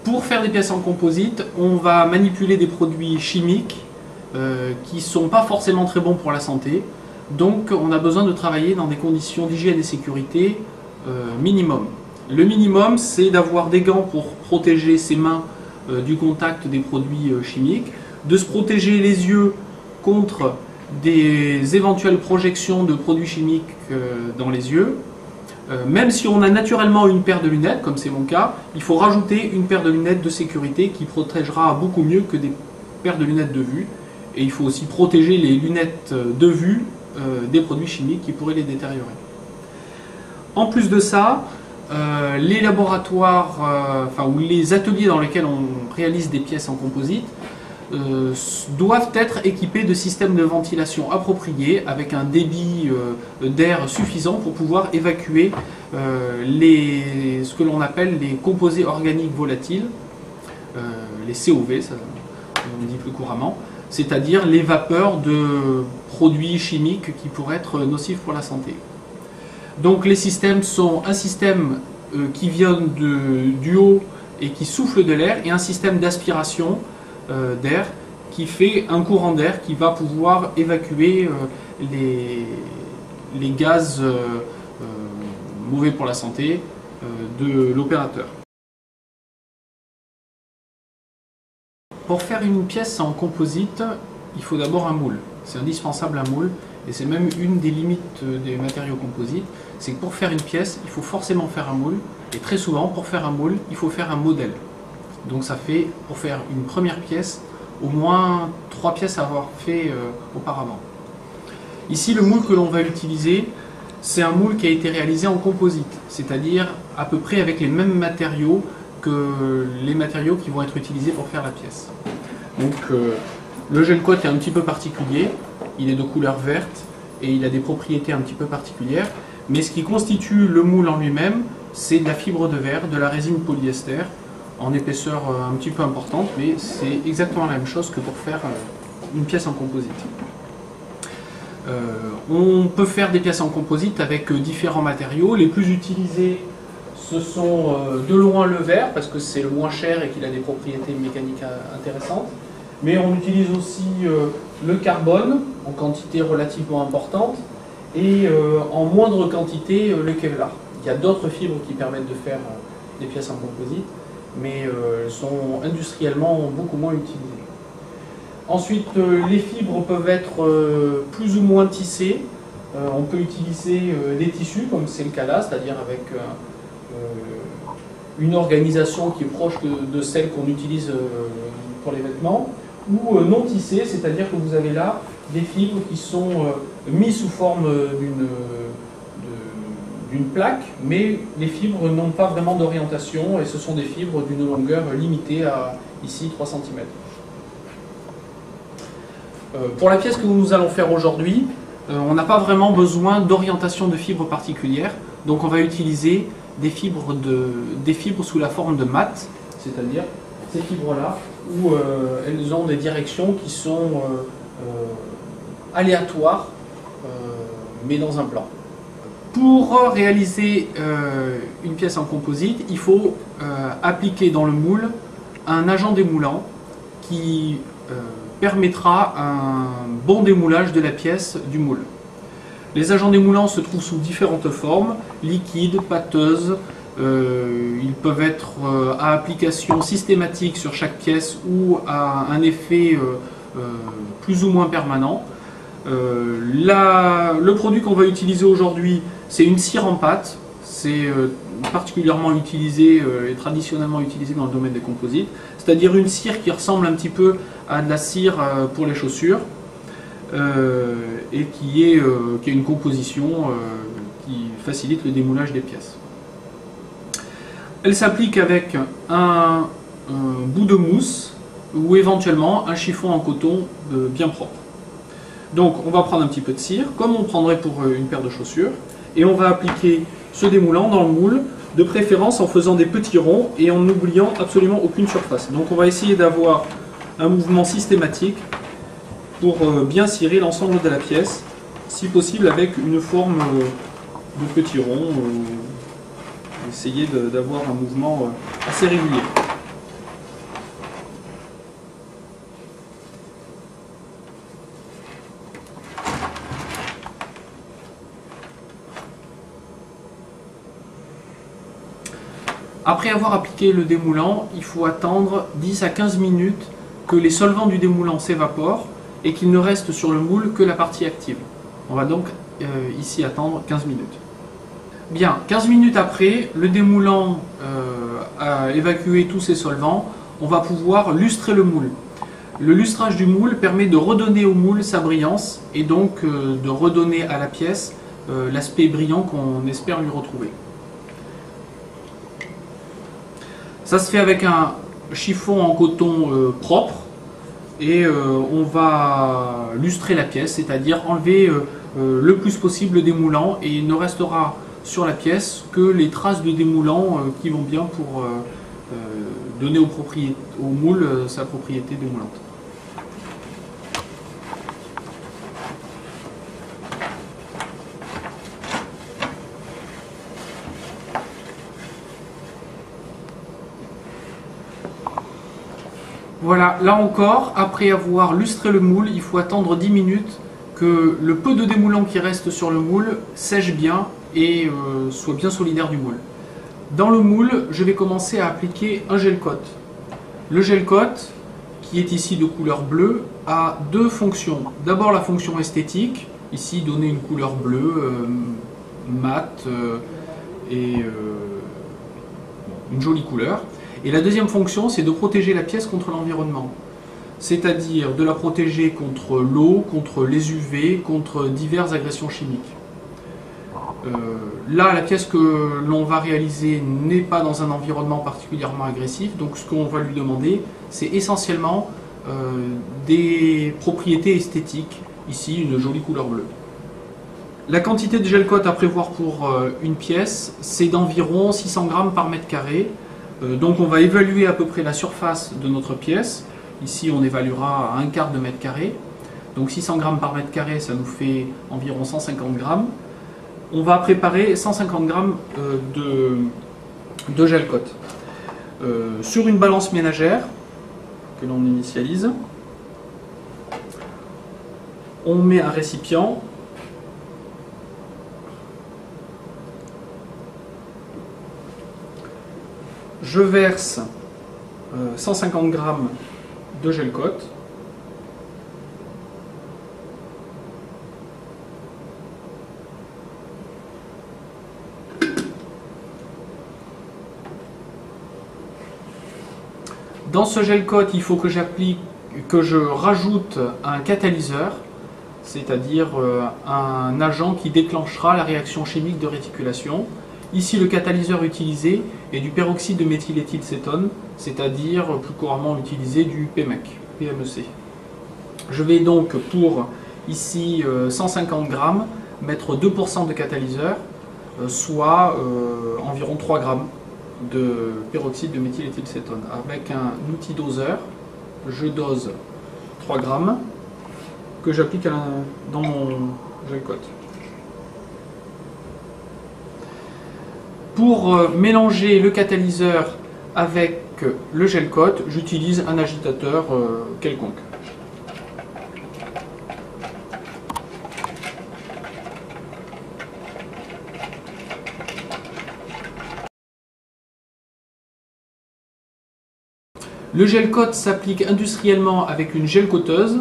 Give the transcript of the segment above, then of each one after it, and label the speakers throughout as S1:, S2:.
S1: Pour faire des pièces en composite, on va manipuler des produits chimiques qui ne sont pas forcément très bons pour la santé. Donc on a besoin de travailler dans des conditions d'hygiène et sécurité minimum. Le minimum, c'est d'avoir des gants pour protéger ses mains du contact des produits chimiques, de se protéger les yeux contre des éventuelles projections de produits chimiques dans les yeux. Même si on a naturellement une paire de lunettes, comme c'est mon cas, il faut rajouter une paire de lunettes de sécurité qui protégera beaucoup mieux que des paires de lunettes de vue. Et il faut aussi protéger les lunettes de vue des produits chimiques qui pourraient les détériorer. En plus de ça, les laboratoires, ou les ateliers dans lesquels on réalise des pièces en composite doivent être équipés de systèmes de ventilation appropriés avec un débit d'air suffisant pour pouvoir évacuer ce que l'on appelle les composés organiques volatiles, les COV, ça, on dit plus couramment, c'est-à-dire les vapeurs de produits chimiques qui pourraient être nocifs pour la santé. Donc les systèmes sont un système qui vient du haut et qui souffle de l'air et un système d'aspiration d'air qui fait un courant d'air qui va pouvoir évacuer les gaz mauvais pour la santé de l'opérateur. Pour faire une pièce en composite, il faut d'abord un moule. C'est indispensable un moule et c'est même une des limites des matériaux composites. C'est que pour faire une pièce, il faut forcément faire un moule et très souvent, pour faire un moule, il faut faire un modèle. Donc ça fait, pour faire une première pièce, au moins 3 pièces à avoir fait auparavant. Ici, le moule que l'on va utiliser, c'est un moule qui a été réalisé en composite, c'est-à-dire à peu près avec les mêmes matériaux que les matériaux qui vont être utilisés pour faire la pièce. Donc le gel coat est un petit peu particulier, il est de couleur verte et il a des propriétés un petit peu particulières, mais ce qui constitue le moule en lui-même, c'est de la fibre de verre, de la résine polyester, en épaisseur un petit peu importante, mais c'est exactement la même chose que pour faire une pièce en composite. On peut faire des pièces en composite avec différents matériaux. Les plus utilisés, ce sont de loin le verre, parce que c'est le moins cher et qu'il a des propriétés mécaniques intéressantes. Mais on utilise aussi le carbone, en quantité relativement importante, et en moindre quantité le Kevlar. Il y a d'autres fibres qui permettent de faire des pièces en composite, mais sont industriellement beaucoup moins utilisées. Ensuite, les fibres peuvent être plus ou moins tissées. On peut utiliser des tissus, comme c'est le cas là, c'est-à-dire avec une organisation qui est proche de celle qu'on utilise pour les vêtements, ou non tissées, c'est-à-dire que vous avez là des fibres qui sont mises sous forme d'une plaque, mais les fibres n'ont pas vraiment d'orientation et ce sont des fibres d'une longueur limitée à ici 3 cm. Pour la pièce que nous allons faire aujourd'hui, on n'a pas vraiment besoin d'orientation de fibres particulière, donc on va utiliser des fibres sous la forme de mat, c'est-à-dire ces fibres-là, où elles ont des directions qui sont aléatoires, mais dans un plan. Pour réaliser une pièce en composite, il faut appliquer dans le moule un agent démoulant qui permettra un bon démoulage de la pièce du moule. Les agents démoulants se trouvent sous différentes formes, liquides, pâteuses. Ils peuvent être à application systématique sur chaque pièce ou à un effet plus ou moins permanent. Le produit qu'on va utiliser aujourd'hui, c'est une cire en pâte. C'est particulièrement utilisé et traditionnellement utilisé dans le domaine des composites. C'est-à-dire une cire qui ressemble un petit peu à de la cire pour les chaussures et qui a une composition qui facilite le démoulage des pièces. Elle s'applique avec un bout de mousse ou éventuellement un chiffon en coton bien propre. Donc on va prendre un petit peu de cire, comme on prendrait pour une paire de chaussures, et on va appliquer ce démoulant dans le moule, de préférence en faisant des petits ronds et en n'oubliant absolument aucune surface. Donc on va essayer d'avoir un mouvement systématique pour bien cirer l'ensemble de la pièce, si possible avec une forme de petits ronds, essayer d'avoir un mouvement assez régulier. Après avoir appliqué le démoulant, il faut attendre 10 à 15 minutes que les solvants du démoulant s'évaporent et qu'il ne reste sur le moule que la partie active. On va donc ici attendre 15 minutes. Bien, 15 minutes après, le démoulant a évacué tous ses solvants, on va pouvoir lustrer le moule. Le lustrage du moule permet de redonner au moule sa brillance et donc de redonner à la pièce l'aspect brillant qu'on espère lui retrouver. Ça se fait avec un chiffon en coton propre et on va lustrer la pièce, c'est-à-dire enlever le plus possible le démoulant, et il ne restera sur la pièce que les traces de démoulant qui vont bien pour donner au moule sa propriété démoulante. Voilà, là encore, après avoir lustré le moule, il faut attendre 10 minutes que le peu de démoulant qui reste sur le moule sèche bien et soit bien solidaire du moule. Dans le moule, je vais commencer à appliquer un gel coat. Le gel coat, qui est ici de couleur bleue, a deux fonctions. D'abord la fonction esthétique, ici donner une couleur bleue, mate et une jolie couleur. Et la deuxième fonction, c'est de protéger la pièce contre l'environnement. C'est-à-dire de la protéger contre l'eau, contre les UV, contre diverses agressions chimiques. Là, la pièce que l'on va réaliser n'est pas dans un environnement particulièrement agressif, donc ce qu'on va lui demander, c'est essentiellement des propriétés esthétiques, ici une jolie couleur bleue. La quantité de gel coat à prévoir pour une pièce, c'est d'environ 600 g par mètre carré. Donc on va évaluer à peu près la surface de notre pièce. Ici on évaluera à 1/4 de mètre carré. Donc 600 g par mètre carré, ça nous fait environ 150 g. On va préparer 150 g de gel coat. Sur une balance ménagère que l'on initialise, on met un récipient. Je verse 150 g de gel coat. Dans ce gel coat, il faut que je rajoute un catalyseur, c'est-à-dire un agent qui déclenchera la réaction chimique de réticulation. Ici, le catalyseur utilisé est du peroxyde de méthyléthylcétone, c'est-à-dire plus couramment utilisé du PMEC. Je vais donc pour ici 150 g mettre 2% de catalyseur, soit environ 3 g de peroxyde de méthyléthylcétone. Avec un outil doseur, je dose 3 g que j'applique dans mon gel coat. Pour mélanger le catalyseur avec le gel coat, j'utilise un agitateur quelconque. Le gel coat s'applique industriellement avec une gel coateuse,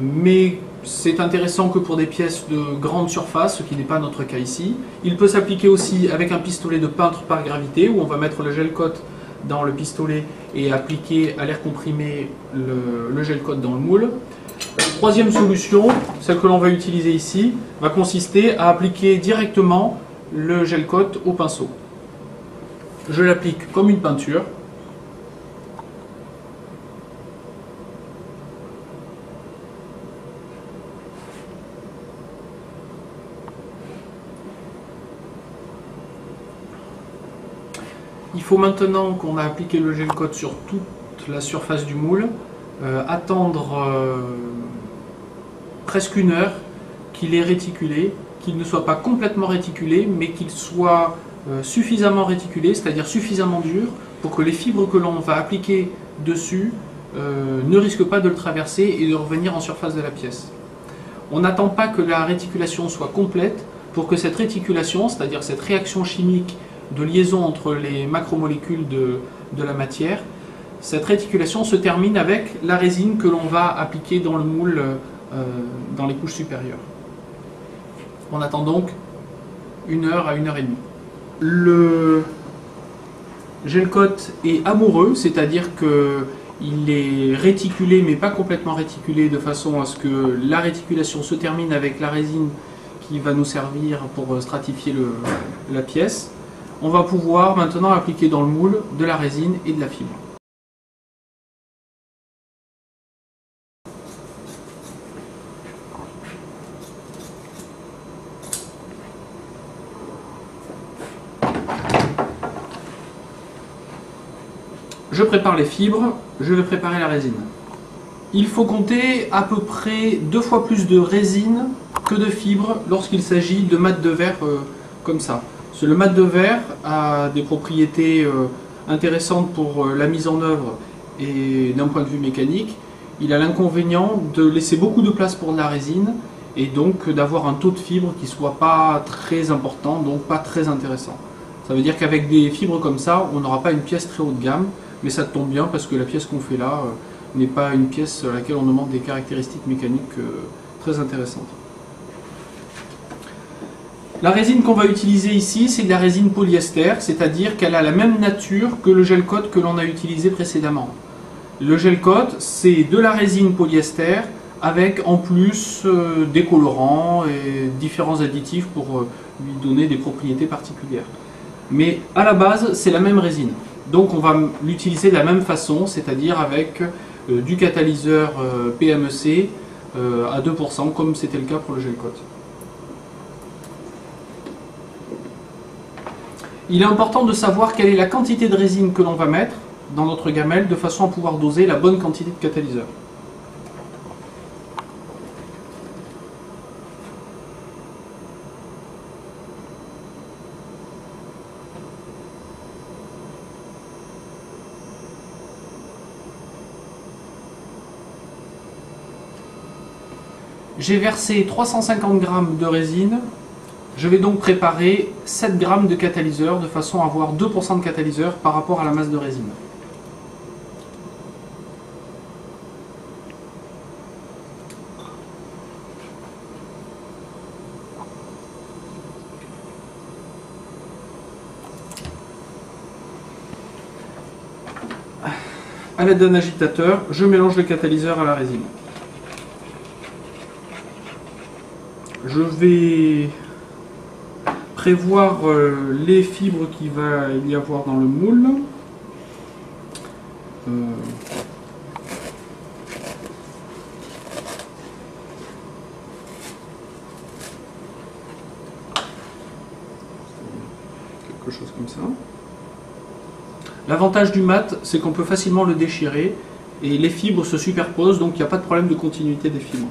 S1: mais c'est intéressant que pour des pièces de grande surface, ce qui n'est pas notre cas ici. Il peut s'appliquer aussi avec un pistolet de peintre par gravité, où on va mettre le gel coat dans le pistolet et appliquer à l'air comprimé le gel coat dans le moule. Troisième solution, celle que l'on va utiliser ici, va consister à appliquer directement le gel coat au pinceau. Je l'applique comme une peinture. Il faut maintenant qu'on a appliqué le gel coat sur toute la surface du moule, attendre presque 1 heure qu'il est réticulé, qu'il ne soit pas complètement réticulé, mais qu'il soit suffisamment réticulé, c'est-à-dire suffisamment dur, pour que les fibres que l'on va appliquer dessus ne risquent pas de le traverser et de revenir en surface de la pièce. On n'attend pas que la réticulation soit complète pour que cette réticulation, c'est-à-dire cette réaction chimique de liaison entre les macromolécules de la matière. Cette réticulation se termine avec la résine que l'on va appliquer dans le moule dans les couches supérieures. On attend donc 1 heure à 1 heure et demie. Le gel coat est amoureux, c'est-à-dire qu'il est réticulé mais pas complètement réticulé de façon à ce que la réticulation se termine avec la résine qui va nous servir pour stratifier la pièce. On va pouvoir maintenant appliquer dans le moule de la résine et de la fibre. Je prépare les fibres, je vais préparer la résine. Il faut compter à peu près 2 fois plus de résine que de fibres lorsqu'il s'agit de mat de verre comme ça. Le mat de verre a des propriétés intéressantes pour la mise en œuvre et d'un point de vue mécanique. Il a l'inconvénient de laisser beaucoup de place pour de la résine et donc d'avoir un taux de fibre qui ne soit pas très important, donc pas très intéressant. Ça veut dire qu'avec des fibres comme ça, on n'aura pas une pièce très haut de gamme, mais ça tombe bien parce que la pièce qu'on fait là n'est pas une pièce à laquelle on demande des caractéristiques mécaniques très intéressantes. La résine qu'on va utiliser ici, c'est de la résine polyester, c'est-à-dire qu'elle a la même nature que le gel coat que l'on a utilisé précédemment. Le gel coat, c'est de la résine polyester avec en plus des colorants et différents additifs pour lui donner des propriétés particulières. Mais à la base, c'est la même résine. Donc on va l'utiliser de la même façon, c'est-à-dire avec du catalyseur PMEC à 2%, comme c'était le cas pour le gel coat. Il est important de savoir quelle est la quantité de résine que l'on va mettre dans notre gamelle de façon à pouvoir doser la bonne quantité de catalyseur. J'ai versé 350 g de résine. Je vais donc préparer 7 g de catalyseur de façon à avoir 2% de catalyseur par rapport à la masse de résine. À l'aide d'un agitateur, je mélange le catalyseur à la résine. Je vais prévoir les fibres qu'il va y avoir dans le moule. Quelque chose comme ça. L'avantage du mat, c'est qu'on peut facilement le déchirer et les fibres se superposent, donc il n'y a pas de problème de continuité des fibres.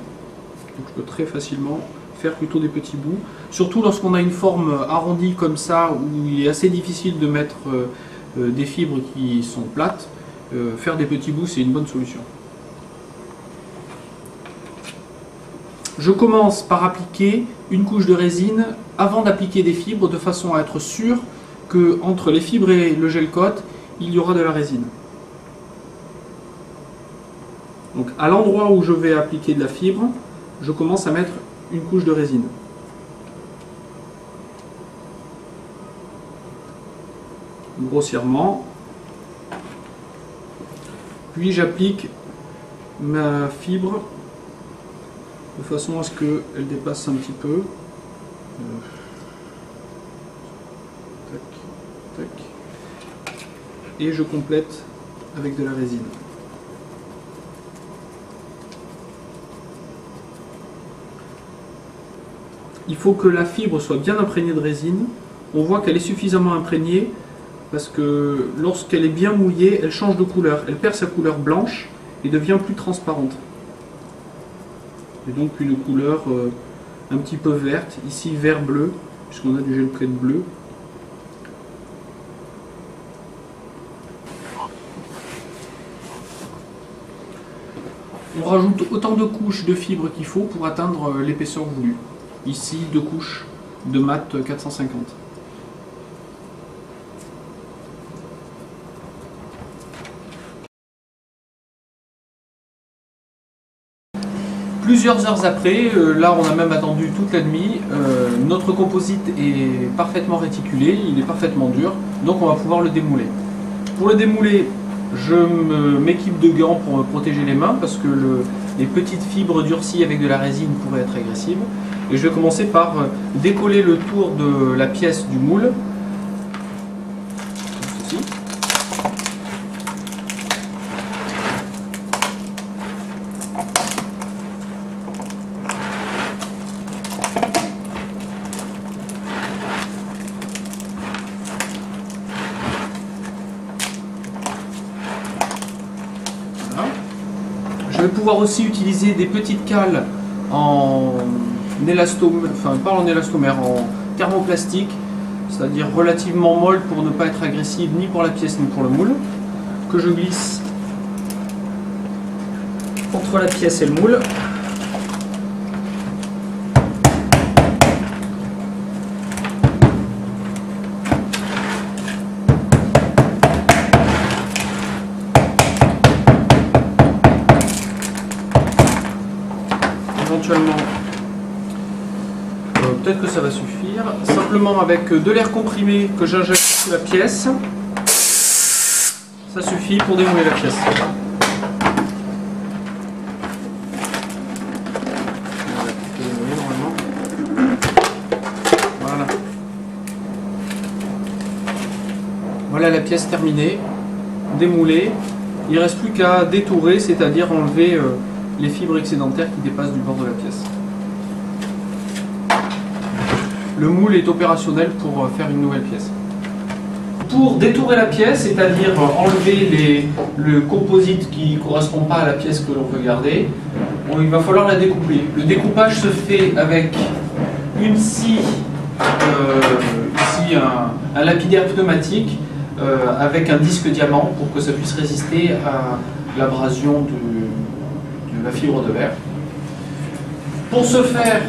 S1: Donc je peux très facilement faire plutôt des petits bouts, surtout lorsqu'on a une forme arrondie comme ça où il est assez difficile de mettre des fibres qui sont plates. Faire des petits bouts, c'est une bonne solution. Je commence par appliquer une couche de résine avant d'appliquer des fibres de façon à être sûr que entre les fibres et le gel coat, il y aura de la résine. Donc à l'endroit où je vais appliquer de la fibre, je commence à mettre une couche de résine. Grossièrement. Puis j'applique ma fibre de façon à ce qu'elle dépasse un petit peu. Tac, tac. Et je complète avec de la résine. Il faut que la fibre soit bien imprégnée de résine. On voit qu'elle est suffisamment imprégnée parce que lorsqu'elle est bien mouillée, elle change de couleur. Elle perd sa couleur blanche et devient plus transparente. Et donc une couleur un petit peu verte, ici vert-bleu, puisqu'on a du gel coat bleu. On rajoute autant de couches de fibres qu'il faut pour atteindre l'épaisseur voulue. Ici, 2 couches de mat 450. Plusieurs heures après, là on a même attendu toute la nuit, notre composite est parfaitement réticulé, il est parfaitement dur, donc on va pouvoir le démouler. Pour le démouler, je m'équipe de gants pour me protéger les mains parce que les petites fibres durcies avec de la résine pourraient être agressives. Et je vais commencer par décoller le tour de la pièce du moule. Ceci. Je vais pouvoir aussi utiliser des petites cales en élastomère, enfin pas en élastomère, en thermoplastique, c'est-à-dire relativement molle pour ne pas être agressive ni pour la pièce ni pour le moule, que je glisse entre la pièce et le moule. Éventuellement, peut-être que ça va suffire. Simplement avec de l'air comprimé que j'injecte sur la pièce, ça suffit pour démouler la pièce. Voilà. Voilà la pièce terminée, démoulée. Il ne reste plus qu'à détourer, c'est-à-dire enlever les fibres excédentaires qui dépassent du bord de la pièce. Le moule est opérationnel pour faire une nouvelle pièce. Pour détourer la pièce, c'est-à-dire enlever le composite qui ne correspond pas à la pièce que l'on veut garder, il va falloir la découper. Le découpage se fait avec une scie, ici un lapidaire pneumatique, avec un disque diamant pour que ça puisse résister à l'abrasion de la fibre de verre. Pour ce faire,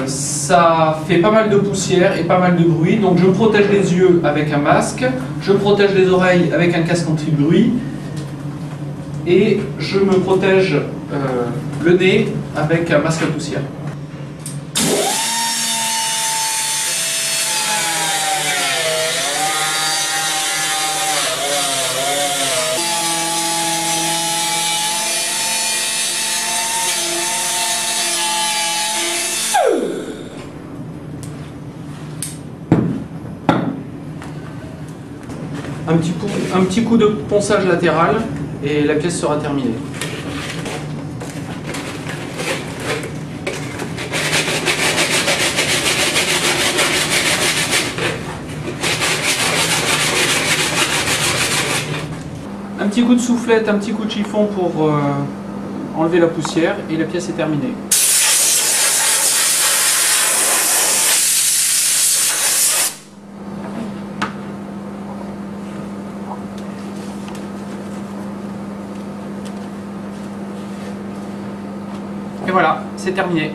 S1: ça fait pas mal de poussière et pas mal de bruit, donc je me protège les yeux avec un masque, je me protège les oreilles avec un casque anti-bruit et je me protège le nez avec un masque à poussière. Un petit coup de ponçage latéral et la pièce sera terminée. Un petit coup de soufflette, un petit coup de chiffon pour enlever la poussière et la pièce est terminée. Et voilà, c'est terminé.